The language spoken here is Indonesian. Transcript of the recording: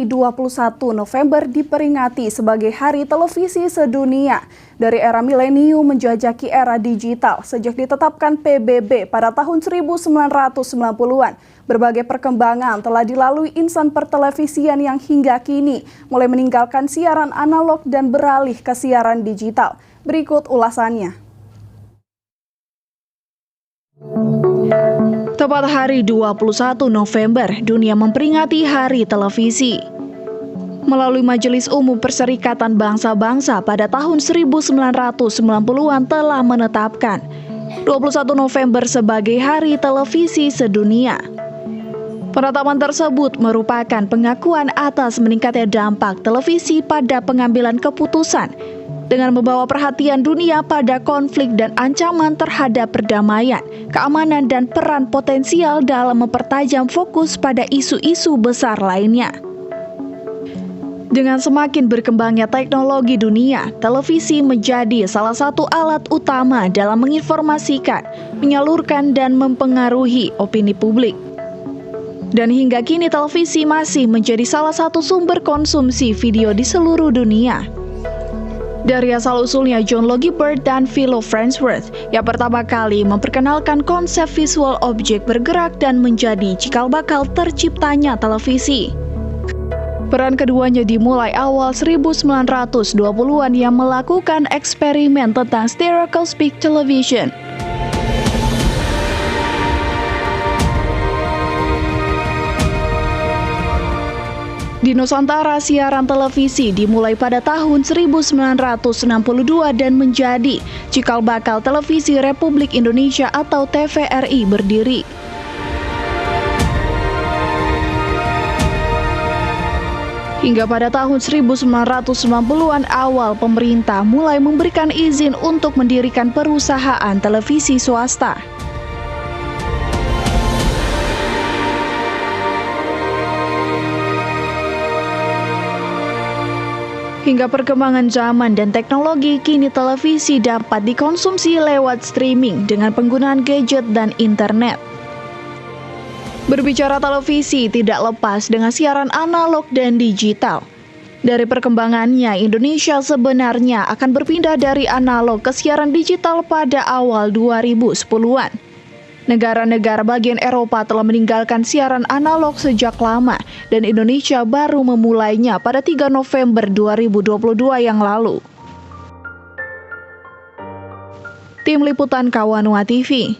21 November diperingati sebagai Hari Televisi Sedunia. Dari era milenium menjajaki era digital sejak ditetapkan PBB pada tahun 1990-an. Berbagai perkembangan telah dilalui insan pertelevisian yang hingga kini mulai meninggalkan siaran analog dan beralih ke siaran digital. Berikut ulasannya. Tepat hari 21 November, dunia memperingati Hari Televisi. Melalui Majelis Umum Perserikatan Bangsa-Bangsa pada tahun 1990-an telah menetapkan 21 November sebagai Hari Televisi Sedunia. Penetapan tersebut merupakan pengakuan atas meningkatnya dampak televisi pada pengambilan keputusan dengan membawa perhatian dunia pada konflik dan ancaman terhadap perdamaian, keamanan, dan peran potensial dalam mempertajam fokus pada isu-isu besar lainnya. Dengan semakin berkembangnya teknologi dunia, televisi menjadi salah satu alat utama dalam menginformasikan, menyalurkan, dan mempengaruhi opini publik. Dan hingga kini televisi masih menjadi salah satu sumber konsumsi video di seluruh dunia. Dari asal-usulnya John Logie Baird dan Philo Farnsworth yang pertama kali memperkenalkan konsep visual objek bergerak dan menjadi cikal bakal terciptanya televisi. Peran keduanya dimulai awal 1920-an yang melakukan eksperimen tentang stereoscopic television. Di Nusantara, siaran televisi dimulai pada tahun 1962 dan menjadi cikal bakal Televisi Republik Indonesia atau TVRI berdiri. Hingga pada tahun 1990-an awal, pemerintah mulai memberikan izin untuk mendirikan perusahaan televisi swasta. Hingga perkembangan zaman dan teknologi, kini televisi dapat dikonsumsi lewat streaming dengan penggunaan gadget dan internet. Berbicara televisi tidak lepas dengan siaran analog dan digital. Dari perkembangannya, Indonesia sebenarnya akan berpindah dari analog ke siaran digital pada awal 2010-an. Negara-negara bagian Eropa telah meninggalkan siaran analog sejak lama dan Indonesia baru memulainya pada 3 November 2022 yang lalu. Tim Liputan Kawanua TV.